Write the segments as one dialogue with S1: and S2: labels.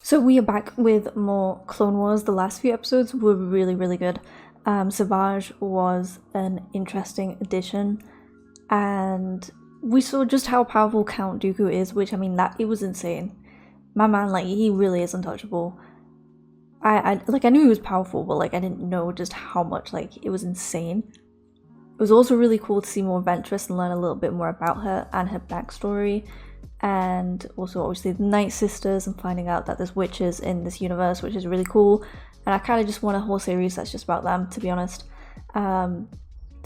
S1: So we are back with more Clone Wars. The last few episodes were really, really good. Savage was an interesting addition, and we saw just how powerful Count Dooku is, which, I mean, that it was insane. My man, like, he really is untouchable. I knew he was powerful, but like I didn't know just how much. Like, it was insane. It was also really cool to see more Ventress and learn a little bit more about her and her backstory. And also obviously the Night Sisters and finding out that there's witches in this universe, which is really cool. And I kind of just want a whole series that's just about them, to be honest. So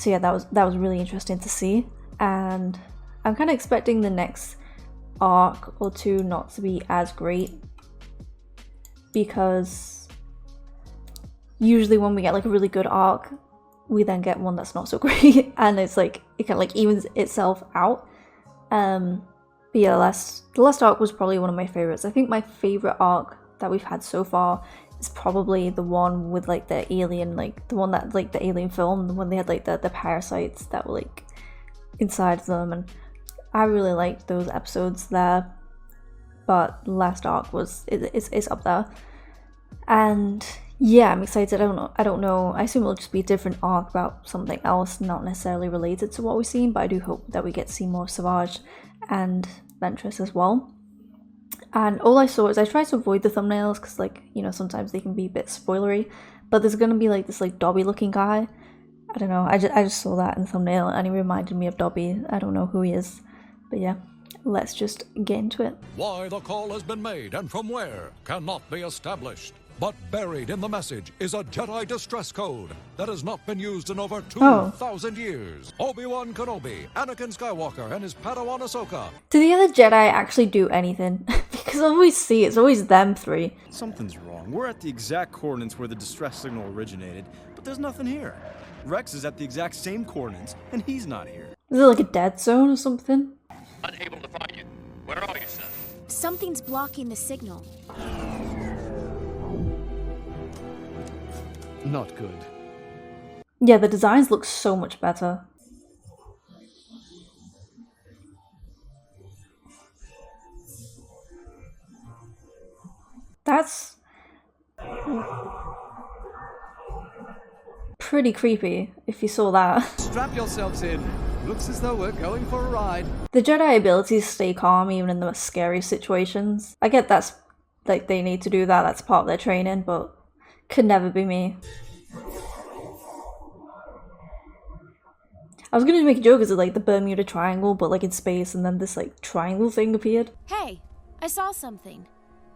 S1: yeah, that was really interesting to see. And I'm kind of expecting the next arc or two not to be as great, because usually when we get like a really good arc, we then get one that's not so great, and it's like it kind of like evens itself out. But yeah, the last arc was probably one of my favorites. I think my favorite arc that we've had so far is probably the one with like the alien, like the one that like the alien film, when they had like the parasites that were like inside of them, and I really liked those episodes there. But the last arc was it's up there, and yeah, I'm excited. I don't know. I assume it'll just be a different arc about something else, not necessarily related to what we've seen. But I do hope that we get to see more Savage and Ventress as well. And all I saw is, I tried to avoid the thumbnails because, like, you know, sometimes they can be a bit spoilery. But there's gonna be like this like Dobby looking guy. I don't know. I just saw that in the thumbnail and he reminded me of Dobby. I don't know who he is, but yeah. Let's just get into it.
S2: Why the call has been made and from where cannot be established. But buried in the message is a Jedi distress code that has not been used in over 2,000 years. Obi-Wan Kenobi, Anakin Skywalker, and his Padawan Ahsoka.
S1: Do the other Jedi actually do anything? Because I always see it's always them three.
S3: Something's wrong. We're at the exact coordinates where the distress signal originated, but there's nothing here. Rex is at the exact same coordinates, and he's not here.
S1: Is it like a dead zone or something?
S4: Unable to find you. Where are you, son?
S5: Something's blocking the signal.
S6: Not good.
S1: Yeah, the designs look so much better. That's pretty creepy if you saw that.
S6: Strap yourselves in. Looks as though we're going for a ride.
S1: The Jedi abilities stay calm even in the most scary situations. I get that's like they need to do that, that's part of their training, but could never be me. I was gonna make a joke as like the Bermuda Triangle, but like in space, and then this like triangle thing appeared.
S5: Hey, I saw something.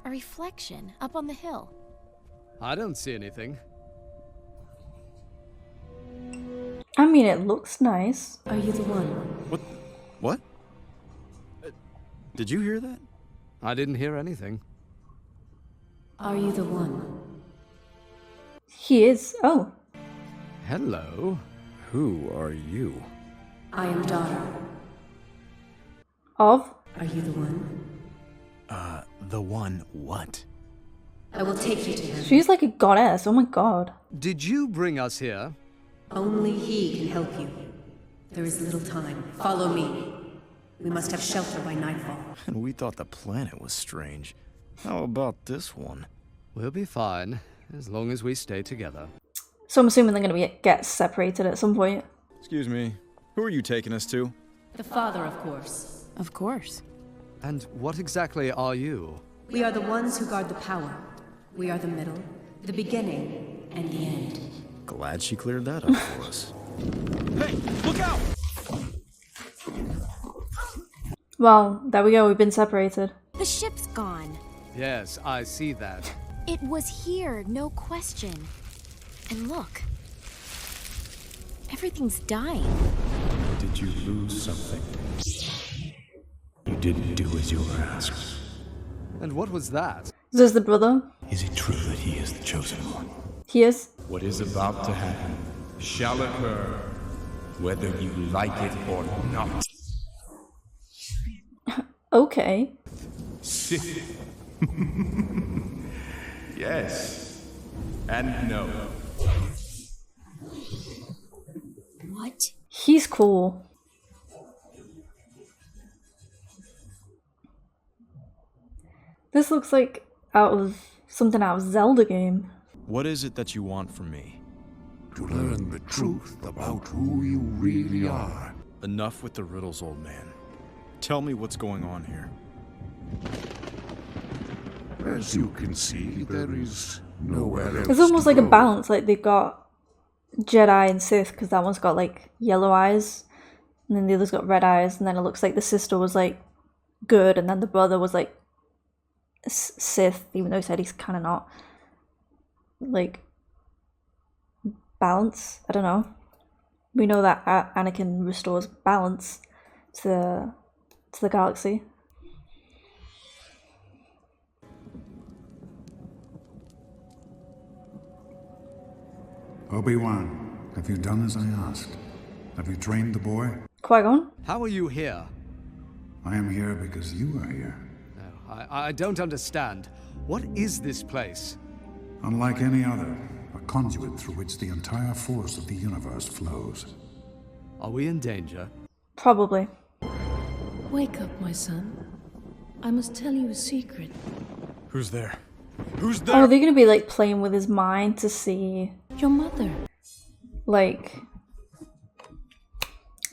S5: A reflection up on the hill.
S6: I don't see anything.
S1: I mean, it looks nice.
S5: Are you the one?
S3: What? Did you hear that?
S6: I didn't hear anything.
S5: Are you the one?
S1: He is. Oh.
S6: Hello.
S3: Who are you?
S5: I am daughter.
S1: Of?
S5: Are you the one?
S3: The one what?
S5: I will take you to him.
S1: She's like a goddess. Oh my god.
S6: Did you bring us here?
S5: Only he can help you. There is little time. Follow me. We must have shelter by nightfall.
S3: And we thought the planet was strange. How about this one?
S6: We'll be fine, as long as we stay together.
S1: So I'm assuming they're gonna get separated at some point.
S3: Excuse me. Who are you taking us to?
S5: The father, of course. Of course.
S6: And what exactly are you?
S5: We are the ones who guard the power. We are the middle, the beginning, and the end.
S3: Glad she cleared that up for us. Hey, look out!
S1: Well, there we go, we've been separated.
S7: The ship's gone.
S6: Yes, I see that.
S7: It was here, no question. And look. Everything's dying.
S8: Did you lose something? You didn't do as you were asked.
S6: And what was that?
S1: Is this the brother?
S8: Is it true that he is the chosen one?
S1: He is.
S8: What is about to happen shall occur, whether you like it or not.
S1: Okay.
S8: Yes. And no.
S7: What?
S1: He's cool. This looks like out of something out of Zelda game.
S3: What is it that you want from me?
S9: To learn the truth about who you really are.
S3: Enough with the riddles, old man. Tell me what's going on here.
S9: As you can see, there is nowhere else.
S1: It's almost
S9: to
S1: like a
S9: go.
S1: balance. Like they've got Jedi and Sith, because that one's got like yellow eyes, and then the other's got red eyes, and then it looks like the sister was like good, and then the brother was like Sith, even though he said he's kind of not. Like balance. I don't know. We know that Anakin restores balance to the galaxy.
S10: Obi-Wan, have you done as I asked? Have you trained the boy?
S1: Qui-Gon?
S6: How are you here?
S10: I am here because you are here.
S6: No, I don't understand. What is this place?
S10: Unlike any other, a conduit through which the entire force of the universe flows.
S6: Are we in danger?
S1: Probably.
S11: Wake up, my son. I must tell you a secret.
S3: Who's there? Who's
S1: Oh,
S3: there?
S1: are they gonna be like playing with his mind to see,
S11: Your mother.
S1: like,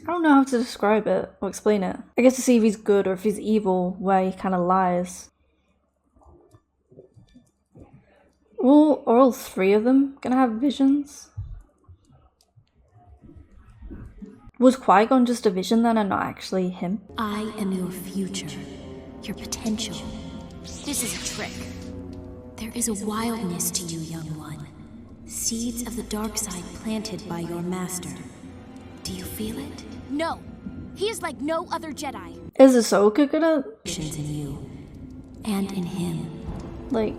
S1: I don't know how to describe it or explain it. I guess to see if he's good or if he's evil, where he kind of lies. Well, are all three of them gonna have visions? Was Qui-Gon just a vision then and not actually him?
S7: I am your future, your potential. This is a trick. There is a wildness to you, young one. Seeds of the dark side planted by your master. Do you feel it? No. He is like no other Jedi.
S1: Is Ahsoka gonna,
S7: In you and in him.
S1: like,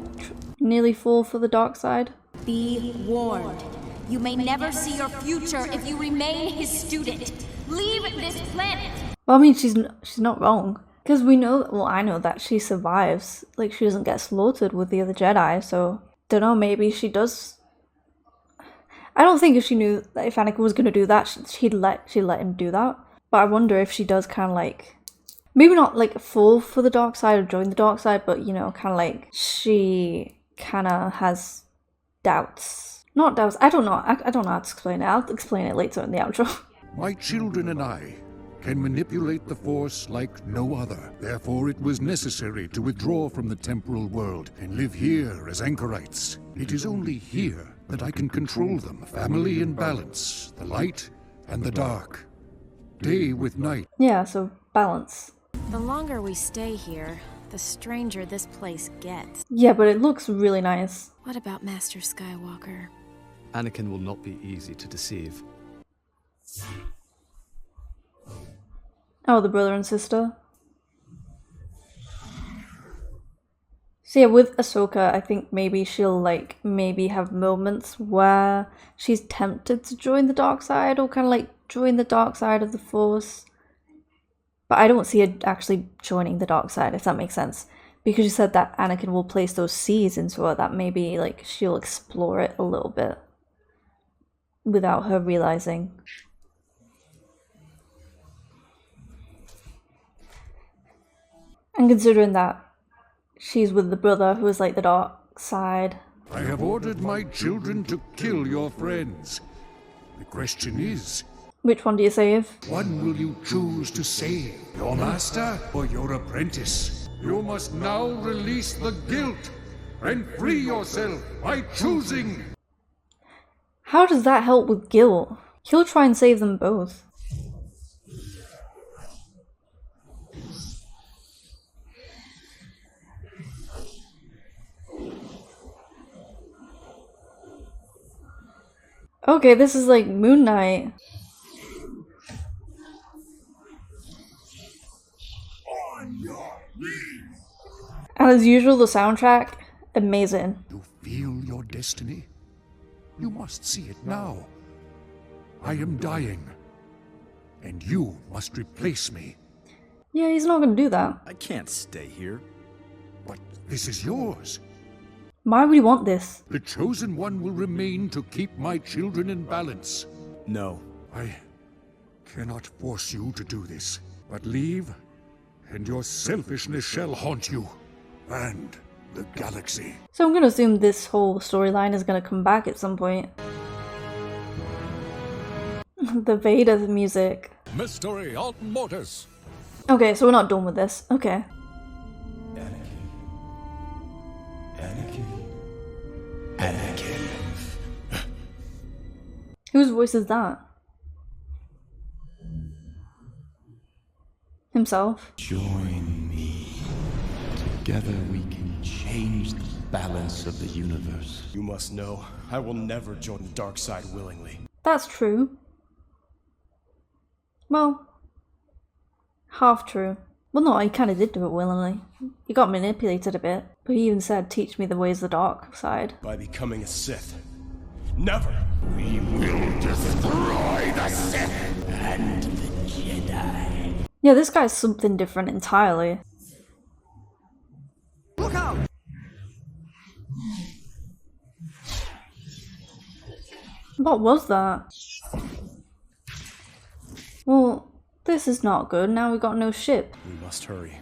S1: nearly fall for the dark side?
S7: Be warned. You may never see your future if you remain his student. Leave this planet.
S1: Well, I mean, she's not wrong. Because we know, well, I know that she survives. Like, she doesn't get slaughtered with the other Jedi, so... Don't know, maybe she does... I don't think if she knew that if Anakin was going to do that, she'd let him do that. But I wonder if she does kind of like... Maybe not, like, fall for the dark side or join the dark side, but, you know, kind of like... She kind of has doubts. Not doubts, I don't know. I don't know how to explain it. I'll explain it later in the outro.
S9: My children and I can manipulate the Force like no other. Therefore, it was necessary to withdraw from the temporal world and live here as anchorites. It is only here that I can control them. Family in balance, the light and the dark, day with night.
S1: Yeah, so balance.
S12: The longer we stay here, the stranger this place gets.
S1: Yeah, but it looks really nice.
S12: What about Master Skywalker?
S6: Anakin will not be easy to deceive.
S1: Oh, the brother and sister. So yeah, with Ahsoka, I think maybe she'll like maybe have moments where she's tempted to join the dark side or kind of like join the dark side of the Force. But I don't see her actually joining the dark side, if that makes sense. Because you said that Anakin will place those seeds into her, that maybe like she'll explore it a little bit without her realizing. And considering that she's with the brother who is like the dark side.
S9: I have ordered my children to kill your friends. The question is,
S1: Which one do you save?
S9: one will you choose to save? Your master or your apprentice? You must now release the guilt and free yourself by choosing.
S1: How does that help with guilt? He'll try and save them both. Okay, this is like Moon Knight. And as usual, the soundtrack, amazing.
S9: You feel your destiny? You must see it now. I am dying, and you must replace me.
S1: Yeah, he's not gonna do that.
S3: I can't stay here.
S9: But this is yours.
S1: Why would he want this?
S9: The chosen one will remain to keep my children in balance.
S3: No.
S9: I cannot force you to do this, but leave, and your selfishness shall haunt you. And the galaxy.
S1: So I'm gonna assume this whole storyline is gonna come back at some point. The Vader music.
S2: Mystery Alt Mortis.
S1: Okay, so we're not done with this. Okay.
S8: Anakin.
S1: Whose voice is that? Himself?
S8: Join me. Together we can change the balance of the universe.
S3: You must know, I will never join the dark side willingly.
S1: That's true. Well, half true. Well, no, he kind of did do it willingly. He got manipulated a bit, but he even said, "Teach me the ways of the dark side."
S3: By becoming a Sith. Never!
S9: We will destroy the Sith and the Jedi.
S1: Yeah, this guy's something different entirely.
S6: Look out!
S1: What was that? Well, this is not good. Now we got no ship.
S3: We must hurry.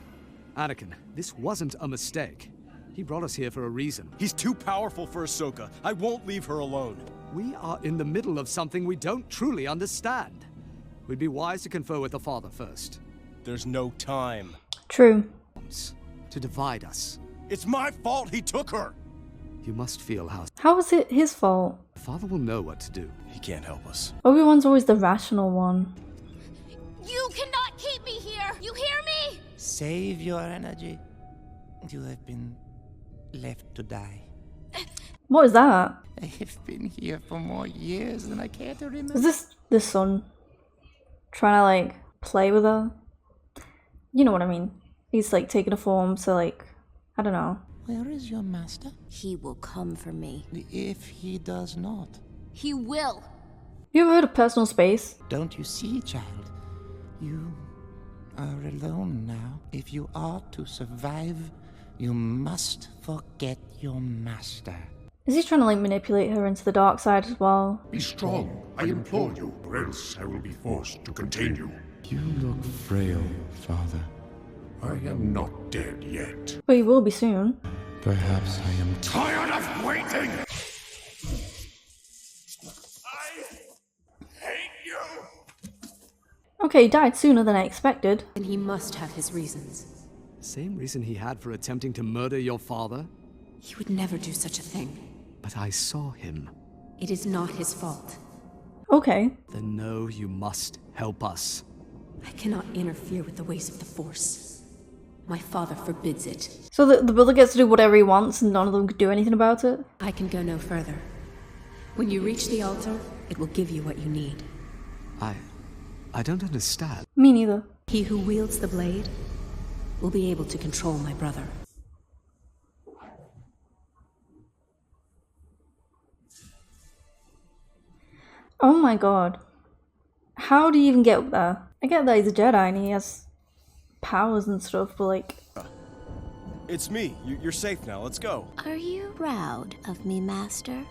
S6: Anakin, this wasn't a mistake. He brought us here for a reason.
S3: He's too powerful for Ahsoka. I won't leave her alone.
S6: We are in the middle of something we don't truly understand. We'd be wise to confer with the Father first.
S3: There's no time.
S1: True.
S6: To divide us.
S3: It's my fault he took her!
S6: You must feel how...
S1: How was it his fault?
S6: The Father will know what to do.
S3: He can't help us.
S1: Obi-Wan's always the rational one.
S7: You cannot keep me here! You hear me?
S13: Save your energy. You have been left to die.
S1: What is that?
S13: I have been here for more years than I care to remember.
S1: Is this the son trying to like play with her? You know what I mean. He's like taking a form, so like, I don't know.
S13: Where is your master?
S7: He will come for me.
S13: If he does not.
S7: He will!
S1: You ever heard of personal space?
S13: Don't you see, child? You are alone now. If you are to survive, you must forget your master.
S1: Is he trying to like manipulate her into the dark side as well?
S9: Be strong, I implore you, or else I will be forced to contain you.
S8: You look frail, Father.
S9: I am not dead yet.
S1: But he will be soon.
S8: Perhaps I am
S9: Tired of waiting! I hate you!
S1: Okay, he died sooner than I expected.
S5: And he must have his reasons.
S6: Same reason he had for attempting to murder your father?
S5: He would never do such a thing.
S6: But I saw him.
S5: It is not his fault.
S1: Okay.
S6: Then no, you must help us.
S5: I cannot interfere with the ways of the Force. My father forbids it.
S1: So the brother gets to do whatever he wants and none of them can do anything about it?
S5: I can go no further. When you reach the altar, it will give you what you need.
S6: I don't understand.
S1: Me neither.
S5: He who wields the blade will be able to control my brother.
S1: Oh my god. How do you even get up there? I get that he's a Jedi and he has powers and stuff, but like...
S3: It's me. You're safe now. Let's go.
S7: Are you proud of me, Master?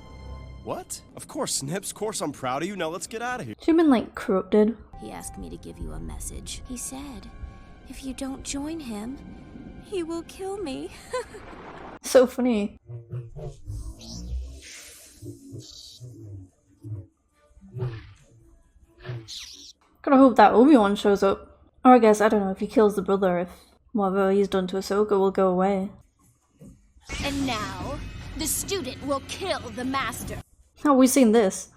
S3: What? Of course, Snips. Of course I'm proud of you. Now let's get out of here.
S1: She's been like corrupted.
S7: He asked me to give you a message. He said, if you don't join him, he will kill me.
S1: So funny. Gotta hope that Obi-Wan shows up. Or I guess, I don't know, if he kills the brother, if whatever he's done to Ahsoka will go away.
S7: And now, the student will kill the master.
S1: Oh, we've seen this.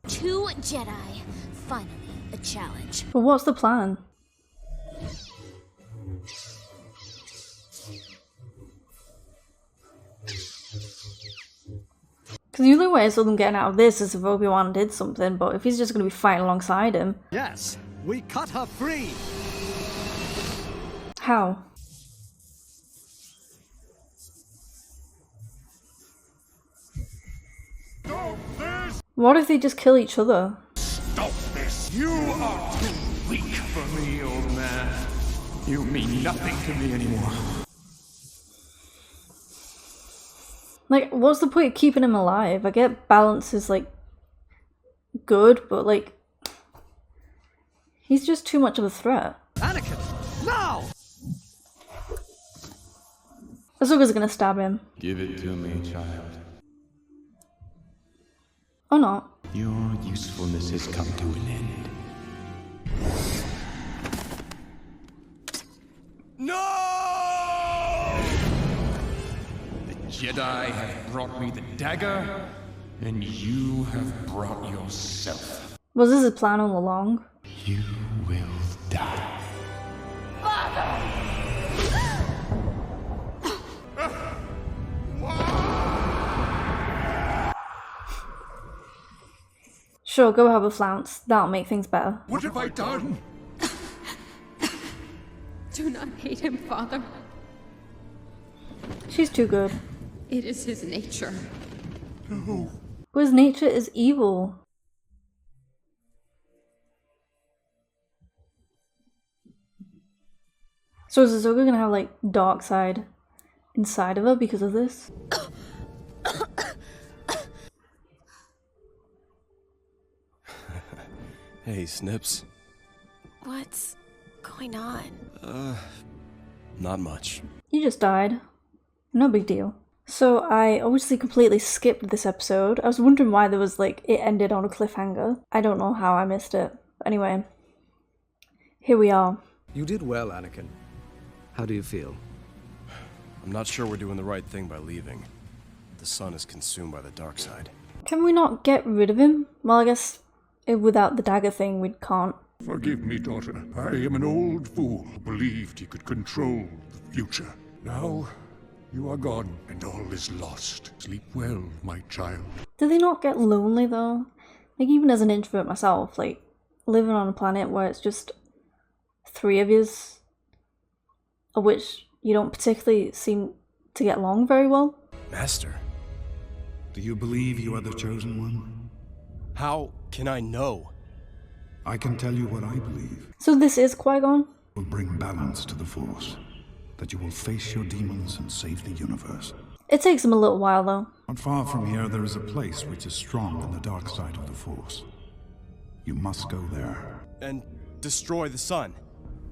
S7: 2 Jedi. Finally, a challenge.
S1: But what's the plan? Because the only way I saw them getting out of this is if Obi-Wan did something, but if he's just going to be fighting alongside him...
S6: Yes, we cut her free!
S1: How? What if they just kill each other?
S8: Stop this! You are too weak for me, old man. You mean nothing to me anymore.
S1: Like, what's the point of keeping him alive? I get balance is, like, good, but, like, he's just too much of a threat.
S6: Anakin, now!
S1: Ahsoka's gonna stab him.
S14: Give it to me, child.
S1: Or not.
S14: Your usefulness has come to an end.
S8: No! The Jedi have brought me the dagger, and you have brought yourself.
S1: Was this his plan all along?
S8: You will die.
S1: Sure, go have a flounce. That'll make things better.
S9: What have I done?
S15: Do not hate him, Father.
S1: She's too good.
S15: It is his nature.
S9: No.
S1: But his nature is evil. So is Ahsoka gonna have like dark side inside of her because of this?
S3: Hey, Snips.
S12: What's going on?
S3: Not much.
S1: You just died. No big deal. So I obviously completely skipped this episode. I was wondering why there was like, it ended on a cliffhanger. I don't know how I missed it. But anyway, here we are.
S6: You did well, Anakin. How do you feel?
S3: I'm not sure we're doing the right thing by leaving. The sun is consumed by the dark side.
S1: Can we not get rid of him? Well, I guess without the dagger thing, we can't.
S9: Forgive me, daughter. I am an old fool who believed he could control the future. Now, you are gone, and all is lost. Sleep well, my child.
S1: Do they not get lonely, though? Like, even as an introvert myself, like, living on a planet where it's just 3 of yous, of which you don't particularly seem to get along very well.
S3: Master.
S10: Do you believe you are the chosen one?
S3: How can I know?
S10: I can tell you what I believe.
S1: So this is Qui-Gon?
S10: Will bring balance to the Force. That you will face your demons and save the universe.
S1: It takes him a little while, though.
S10: Not far from here, there is a place which is strong in the dark side of the Force. You must go there.
S3: And destroy the sun.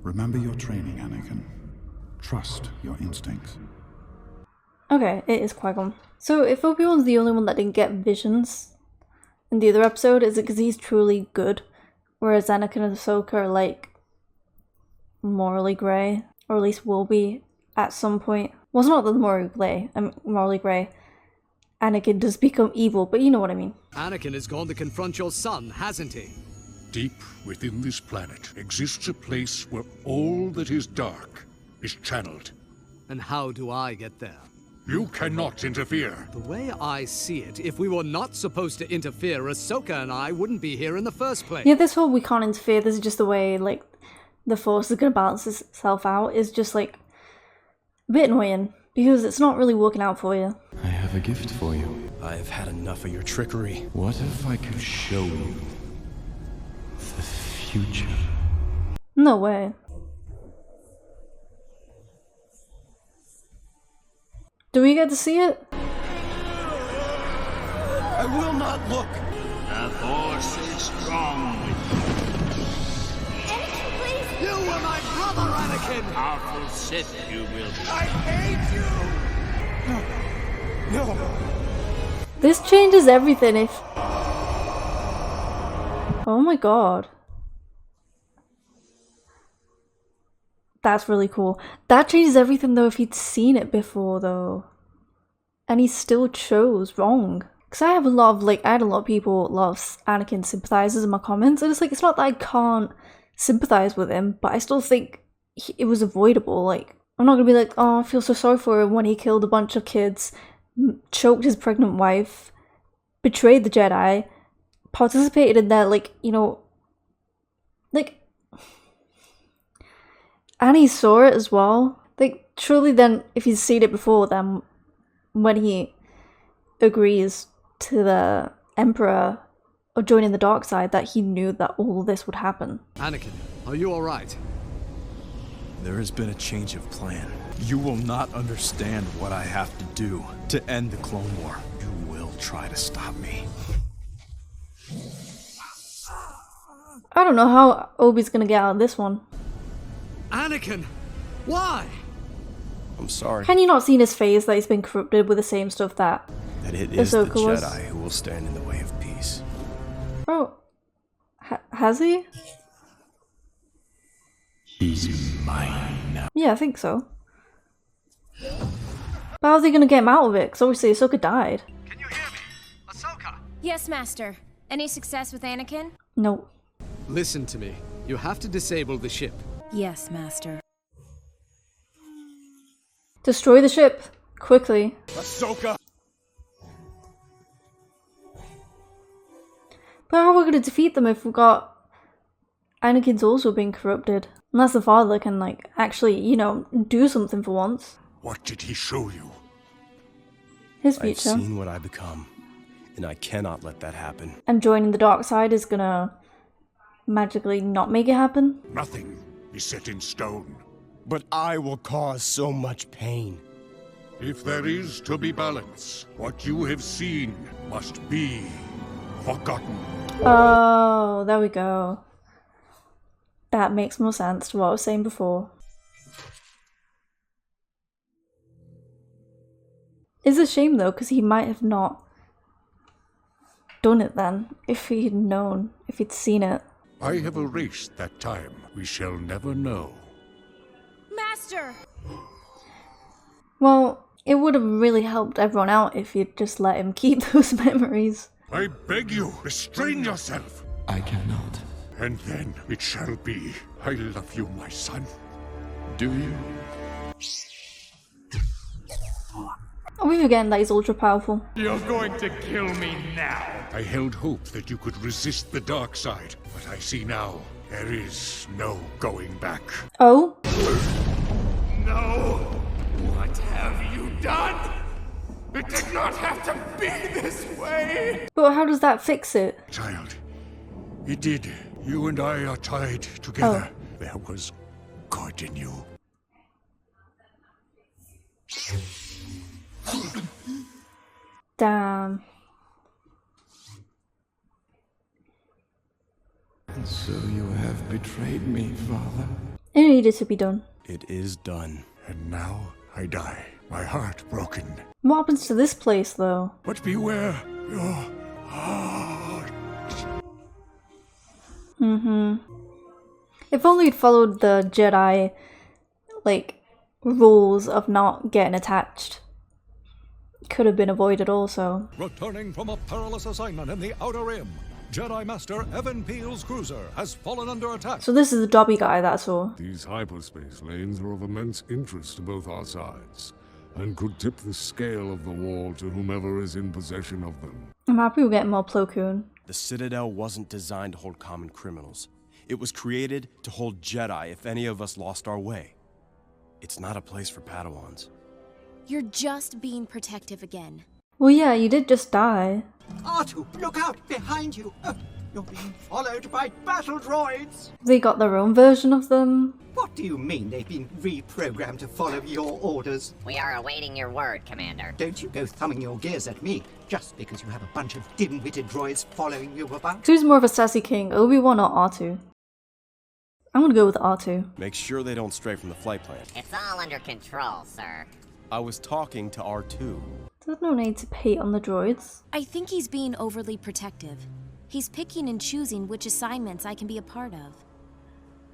S10: Remember your training, Anakin. Trust your instincts.
S1: Okay, it is Qui-Gon. So if Obi-Wan's the only one that didn't get visions in the other episode, is it because he's truly good? Whereas Anakin and Ahsoka are like morally grey, or at least will be at some point. Well, it's not that morally grey. Anakin does become evil, but you know what I mean.
S6: Anakin has gone to confront your son, hasn't he?
S9: Deep within this planet exists a place where all that is dark is channeled.
S6: And how do I get there?
S9: You cannot interfere.
S6: The way I see it, if we were not supposed to interfere, Ahsoka and I wouldn't be here in the first place.
S1: Yeah, this whole we can't interfere, this is just the way, like, the Force is gonna balance itself out, is just, like, a bit annoying, because it's not really working out for you.
S14: I have a gift for you.
S3: I've had enough of your trickery.
S14: What if I could show you the future?
S1: No way. Do we get to see it?
S3: I will not look.
S8: The Force is strong with you.
S7: Anakin, please!
S6: You were my brother, Anakin!
S8: Powerful Sith you will be.
S3: I hate you! No.
S1: This changes everything if... Oh my god. That's really cool. That changes everything though if he'd seen it before though. And he still chose wrong. Because I have a lot of, like, I had a lot of people, a lot of Anakin sympathizers in my comments. And it's like, it's not that I can't sympathize with him, but I still think it was avoidable. Like, I'm not going to be like, oh, I feel so sorry for him when he killed a bunch of kids, choked his pregnant wife, betrayed the Jedi, participated in their, like, you know, like... And he saw it as well. Like, surely then, if he's seen it before, then when he agrees to the Emperor or joining the dark side, that he knew that all this would happen.
S6: Anakin, are you alright?
S3: There has been a change of plan. You will not understand what I have to do to end the Clone War. You will try to stop me.
S1: I don't know how Obi's gonna get out of this one.
S6: Anakin! Why?
S16: I'm sorry.
S1: Can you not see in his face that he's been corrupted with the same stuff that
S16: It is the
S1: Ahsoka was?
S16: Jedi who will stand in the way of peace.
S1: Bro, has he?
S14: He's mine now.
S1: Yeah, I think so. But how's he gonna get him out of it? Because obviously Ahsoka died.
S12: Yes, Master. Any success with Anakin?
S1: No.
S6: Listen to me. You have to disable the ship.
S12: Yes, Master.
S1: Destroy the ship. Quickly.
S3: Ahsoka!
S1: But how are we gonna defeat them if we've got Anakin's also being corrupted? Unless the father can, like, actually, you know, do something for once.
S9: What did he show you?
S1: His
S16: I've
S1: future.
S16: seen what I become, and I cannot let that happen.
S1: And joining the dark side is gonna magically not make it happen?
S9: Nothing is set in stone.
S16: But I will cause so much pain.
S9: If there is to be balance, what you have seen must be forgotten.
S1: Oh, there we go. That makes more sense to what I was saying before. It's a shame though, because he might have not done it then, if he'd known, if he'd seen it.
S9: I have erased that time. We shall never know.
S12: Master!
S1: Well, it would have really helped everyone out if you'd just let him keep those memories.
S9: I beg you, restrain yourself.
S14: I cannot.
S9: And then it shall be. I love you, my son.
S14: Do you?
S1: Are we forgetting that he's ultra powerful?
S8: You're going to kill me now.
S9: I held hope that you could resist the dark side, but I see now there is no going back.
S1: Oh?
S8: No! What have you done? It did not have to be this way!
S1: But how does that fix it?
S9: Child, it did. You and I are tied together.
S1: Oh.
S9: There was good in you.
S1: Damn.
S14: And so you have betrayed me, Father.
S1: It needed to be done.
S16: It is done.
S9: And now I die, my heart broken.
S1: What happens to this place though?
S9: But beware your heart.
S1: If only he'd followed the Jedi, like, rules of not getting attached. Could have been avoided also.
S2: Returning from a perilous assignment in the Outer Rim, Jedi Master Evan Peel's cruiser has fallen under attack.
S1: So this is the Dobby guy that I saw.
S17: These hyperspace lanes are of immense interest to both our sides, and could tip the scale of the war to whomever is in possession of them.
S1: I'm happy we're getting more Plo Koon.
S16: The Citadel wasn't designed to hold common criminals. It was created to hold Jedi if any of us lost our way. It's not a place for Padawans.
S12: You're just being protective again.
S1: Well, yeah, you did just die.
S18: R2, look out! Behind you! You're being followed by battle droids!
S1: They got their own version of them.
S18: What do you mean they've been reprogrammed to follow your orders?
S19: We are awaiting your word, Commander.
S18: Don't you go thumbing your gears at me, just because you have a bunch of dim-witted droids following you about.
S1: Who's more of a sassy king, Obi-Wan or R2? I'm gonna go with R2.
S16: Make sure they don't stray from the flight plan.
S19: It's all under control, sir.
S16: I was talking to R2.
S1: There's no need to hate on the droids.
S12: I think he's being overly protective. He's picking and choosing which assignments I can be a part of.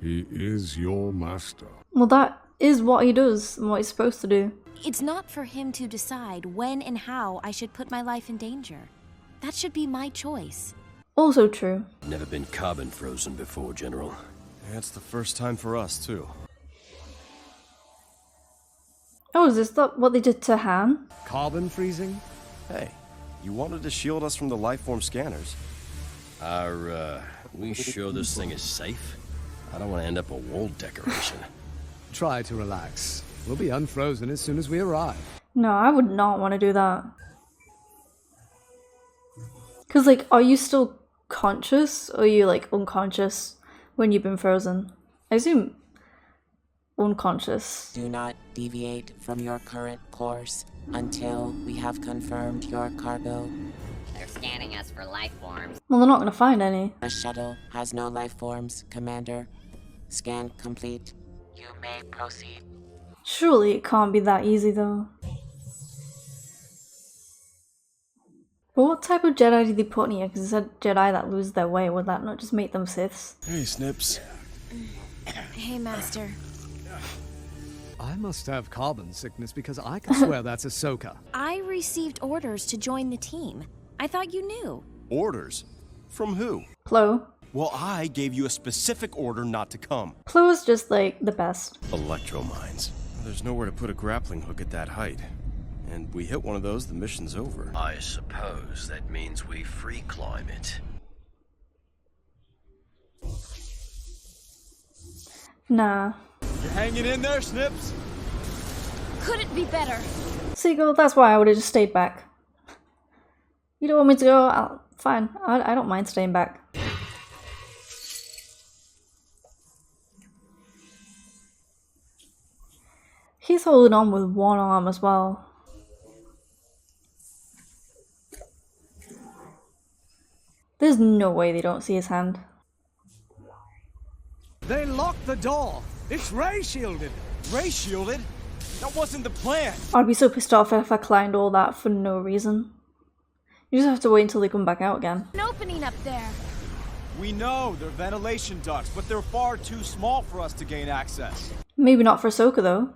S17: He is your master.
S1: Well, that is what he does and what he's supposed to do.
S12: It's not for him to decide when and how I should put my life in danger. That should be my choice.
S1: Also true.
S14: Never been carbon frozen before, General.
S16: Yeah, it's the first time for us, too.
S1: Oh, is this what they did to Han?
S6: Carbon freezing?
S16: Hey, you wanted to shield us from the lifeform scanners.
S14: We sure this thing is safe? I don't want to end up a wall decoration.
S6: Try to relax. We'll be unfrozen as soon as we arrive.
S1: No, I would not want to do that. Because, like, are you still conscious? Or are you, like, unconscious when you've been frozen? I assume unconscious.
S20: Do not deviate from your current course until we have confirmed your cargo.
S19: They're scanning us for life forms.
S1: Well, they're not going to find any.
S20: The shuttle has no life forms, Commander. Scan complete. You may proceed.
S1: Surely it can't be that easy though. But what type of Jedi did they put in here? Because it said Jedi that lose their way. Would that not just make them Siths?
S16: Hey, Snips.
S12: Hey, Master.
S6: I must have carbon sickness because I can swear that's Ahsoka.
S12: I received orders to join the team. I thought you knew.
S16: Orders? From who?
S1: Plo.
S16: Well, I gave you a specific order not to come.
S1: Plo's just like the best.
S16: Electromines. There's nowhere to put a grappling hook at that height. And we hit one of those, the mission's over.
S21: I suppose that means we free climb it.
S1: Nah.
S16: You're hanging in there, Snips?
S12: Couldn't be better.
S1: Seagull, that's why I would have just stayed back. You don't want me to go? Fine. I don't mind staying back. He's holding on with one arm as well. There's no way they don't see his hand.
S6: They locked the door. It's ray shielded.
S16: Ray shielded? That wasn't the plan.
S1: I'd be so pissed off if I climbed all that for no reason. You just have to wait until they come back out again.
S12: An opening up there.
S16: We know they're ventilation ducts, but they're far too small for us to gain access.
S1: Maybe not for Ahsoka though.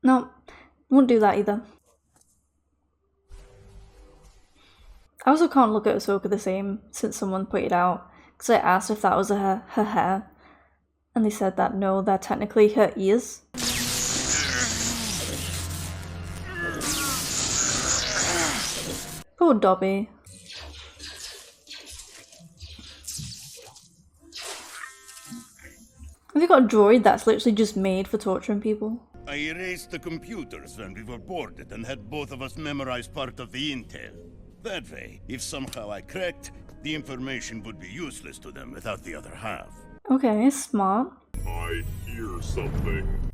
S1: No, wouldn't do that either. I also can't look at Ahsoka the same since someone pointed out, because I asked if that was her hair, and they said that no, they're technically her ears. Poor Dobby. Have you got a droid that's literally just made for torturing people?
S22: I erased the computers when we were boarded and had both of us memorize part of the intel. That way, if somehow I cracked, the information would be useless to them without the other half.
S1: Okay, smart.
S17: I hear something.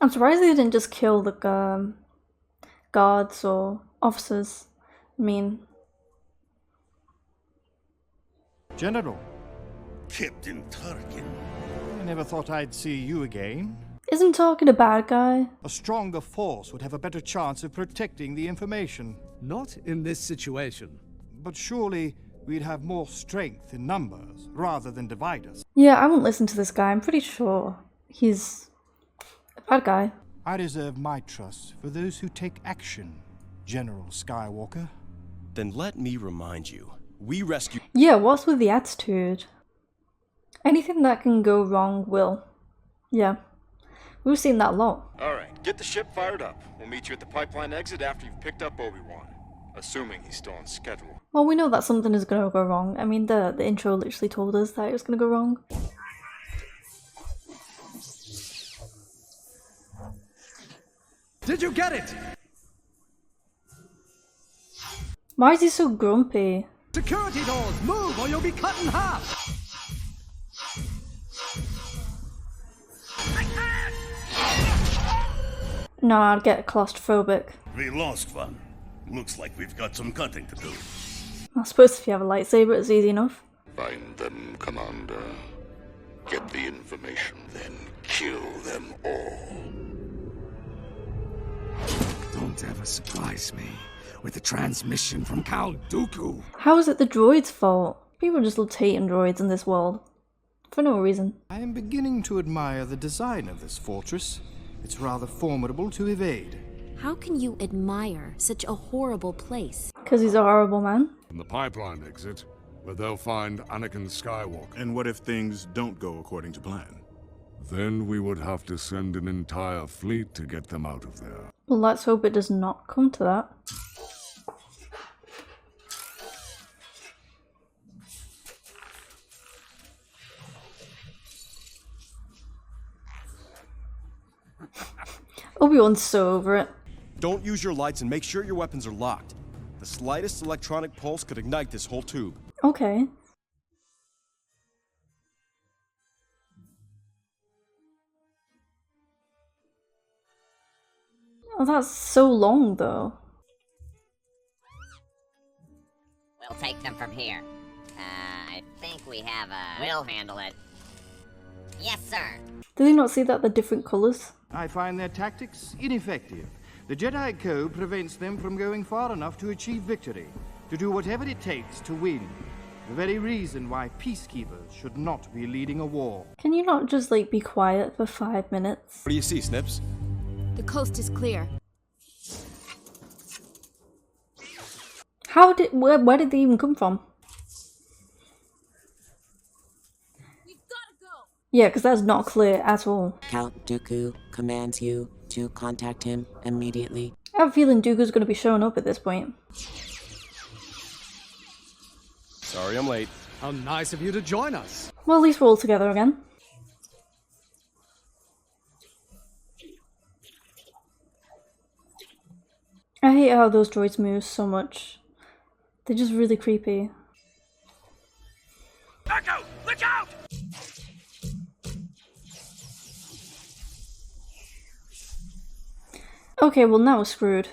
S1: I'm surprised they didn't just kill the guards or officers. I mean...
S23: General.
S22: Captain Tarkin.
S23: I never thought I'd see you again.
S1: Isn't Tarkin a bad guy?
S23: A stronger force would have a better chance of protecting the information.
S6: Not in this situation.
S23: But surely we'd have more strength in numbers rather than divide us.
S1: Yeah, I won't listen to this guy. I'm pretty sure he's a bad guy.
S23: I reserve my trust for those who take action, General Skywalker.
S16: Then let me remind you, we rescued...
S1: Yeah, what's with the attitude? Anything that can go wrong will. Yeah. We've seen that a lot.
S24: Alright, get the ship fired up. We'll meet you at the pipeline exit after you've picked up Obi-Wan. Assuming he's still on schedule.
S1: Well, we know that something is going to go wrong. I mean, the intro literally told us that it was going to go wrong.
S6: Did you get it?
S1: Why is he so grumpy?
S6: Security doors, move or you'll be cut in half!
S1: No, I'd get claustrophobic.
S22: We lost one. Looks like we've got some cutting to do.
S1: I suppose if you have a lightsaber, it's easy enough.
S17: Find them, Commander. Get the information, then kill them all.
S18: Don't ever surprise me with a transmission from Count Dooku.
S1: How is it the droid's fault? People just love hating droids in this world. For no reason.
S23: I am beginning to admire the design of this fortress. It's rather formidable to evade.
S12: How can you admire such a horrible place?
S1: Because he's a horrible man.
S17: From the pipeline exit, where they'll find Anakin Skywalker.
S3: And what if things don't go according to plan?
S17: Then we would have to send an entire fleet to get them out of there.
S1: Well, let's hope it does not come to that. Obi-Wan's so over it.
S16: Don't use your lights and make sure your weapons are locked. The slightest electronic pulse could ignite this whole tube.
S1: Okay. Oh, that's so long, though.
S19: We'll take them from here. think we have a... We'll handle it. Yes, sir.
S1: Did they not see that they're different colours?
S23: I find their tactics ineffective. The Jedi Code prevents them from going far enough to achieve victory, to do whatever it takes to win. The very reason why peacekeepers should not be leading a war.
S1: Can you not just like be quiet for 5 minutes?
S16: What do you see, Snips?
S12: The coast is clear.
S1: How did where did they even come from? Yeah, because that's not clear at all.
S20: Count Dooku commands you to contact him immediately.
S1: I have a feeling Dooku's going to be showing up at this point.
S16: Sorry I'm late.
S6: How nice of you to join us.
S1: Well, at least we're all together again. I hate how those droids move so much. They're just really creepy.
S4: Echo, look out!
S1: Okay, well now we're screwed.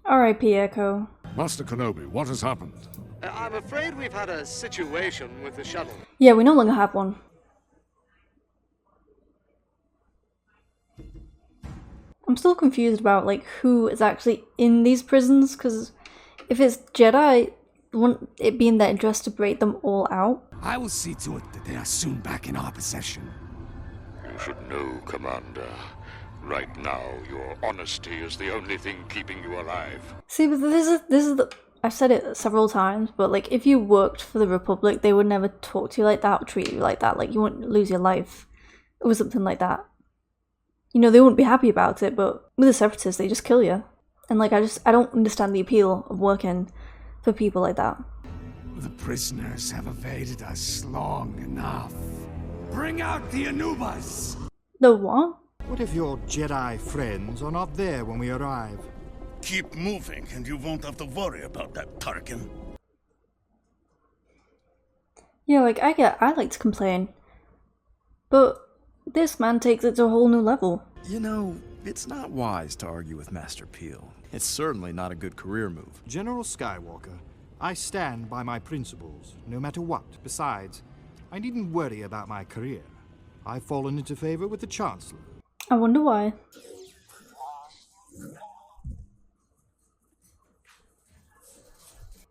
S1: R.I.P. Echo.
S17: Master Kenobi, what has happened?
S23: I'm afraid we've had a situation with the shuttle.
S1: Yeah, we no longer have one. I'm still confused about like who is actually in these prisons, because if it's Jedi, wouldn't it be in their interest to break them all out?
S5: I will see to it that they are soon back in our possession.
S11: You should know, Commander. Right now, your honesty is the only thing keeping you alive.
S1: See, but this is the... I've said it several times, but like if you worked for the Republic, they would never talk to you like that or treat you like that. Like you wouldn't lose your life. It was something like that. You know, they wouldn't be happy about it, but with the Separatists, they just kill you. And like, I don't understand the appeal of working for people like that.
S5: The prisoners have evaded us long enough. Bring out the Anubas!
S1: The what?
S23: What if your Jedi friends are not there when we arrive?
S22: Keep moving, and you won't have to worry about that, Tarkin.
S1: Yeah, like, I like to complain. But this man takes it to a whole new level.
S3: You know, it's not wise to argue with Master Peel. It's certainly not a good career move.
S23: General Skywalker, I stand by my principles, no matter what. Besides, I needn't worry about my career. I've fallen into favor with the Chancellor.
S1: I wonder why.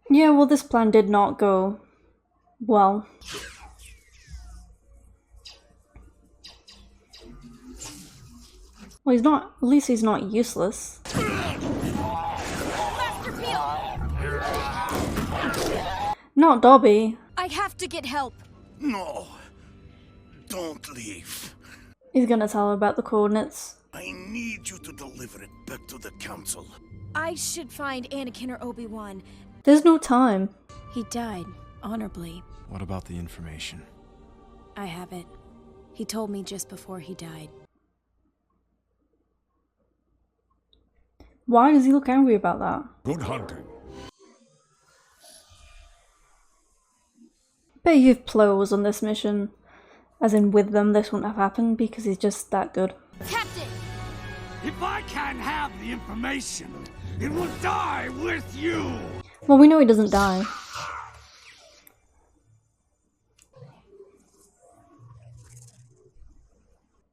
S1: Yeah, well, this plan did not go well. Well, he's not, at least he's not useless. Not Dobby.
S12: I have to get help.
S22: No. Don't leave.
S1: He's gonna tell her about the coordinates.
S22: I need you to deliver it back to the Council.
S12: I should find Anakin or Obi-Wan.
S1: There's no time.
S12: He died honorably.
S3: What about the information?
S12: I have it. He told me just before he died.
S1: Why does he look angry about that?
S17: Good hunting.
S1: Bet you if Plo was on this mission, as in with them, this wouldn't have happened because he's just that good.
S5: Captain! If I can't have the information, it will die with you!
S1: Well, we know he doesn't die.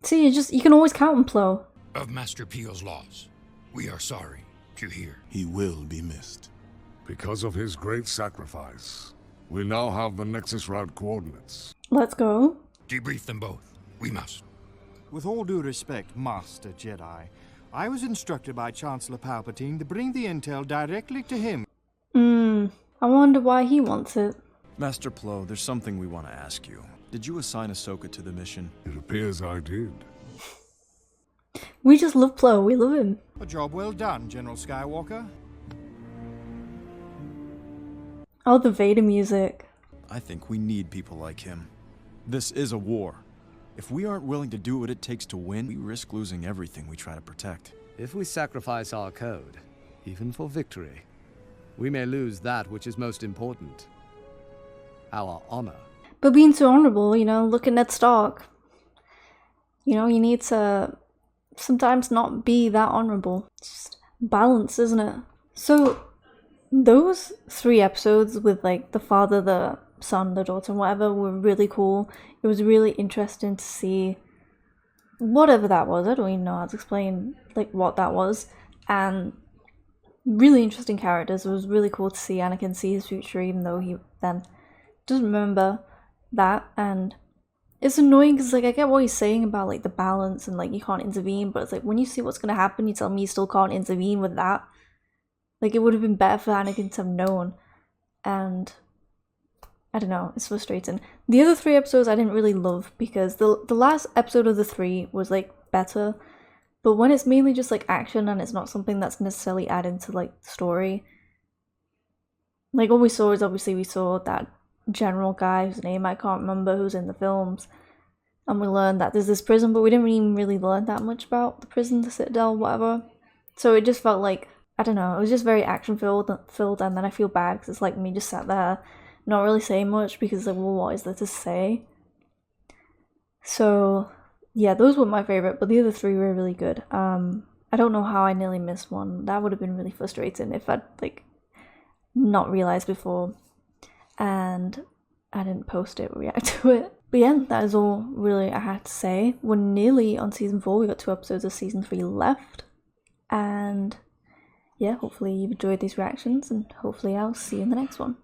S1: See, you can always count on Plo.
S8: Of Master Peel's loss, we are sorry to hear.
S17: He will be missed. Because of his great sacrifice, we now have the Nexus route coordinates.
S1: Let's go.
S8: Debrief them both. We must.
S23: With all due respect, Master Jedi, I was instructed by Chancellor Palpatine to bring the intel directly to him.
S1: I wonder why he wants it.
S3: Master Plo, there's something we want to ask you. Did you assign Ahsoka to the mission?
S17: It appears I did.
S1: We just love Plo, we love him.
S23: A job well done, General Skywalker.
S1: Oh, the Vader music.
S3: I think we need people like him. This is a war. If we aren't willing to do what it takes to win, we risk losing everything we try to protect.
S6: If we sacrifice our code, even for victory, we may lose that which is most important. Our honor.
S1: But being so honorable, you know, look at Ned Stark. You know, you need to sometimes not be that honorable. It's just balance, isn't it? So, those 3 episodes with like the father, the son, the daughter, and whatever were really cool. It was really interesting to see whatever that was. I don't even know how to explain like what that was, and really interesting characters. It was really cool to see Anakin see his future, even though he then doesn't remember that. And it's annoying because like I get what he's saying about like the balance and like you can't intervene, but it's like when you see what's gonna happen, you tell me you still can't intervene with that. Like it would have been better for Anakin to have known. And I don't know, it's frustrating. The other 3 episodes I didn't really love because the last episode of the 3 was like better, but when it's mainly just like action and it's not something that's necessarily added to like the story, like all we saw is obviously we saw that general guy whose name I can't remember who's in the films, and we learned that there's this prison, but we didn't even really learn that much about the prison, the Citadel, whatever. So it just felt like, I don't know, it was just very action filled, and then I feel bad because it's like me just sat there not really saying much because like, well, what is there to say? So yeah, those were my favorite, but the other 3 were really good. I don't know how I nearly missed one. That would have been really frustrating if I'd like not realized before and I didn't post it or react to it. But yeah, that is all really I had to say. We're nearly on season 4. We got 2 episodes of season 3 left, and yeah, hopefully you've enjoyed these reactions, and hopefully I'll see you in the next one.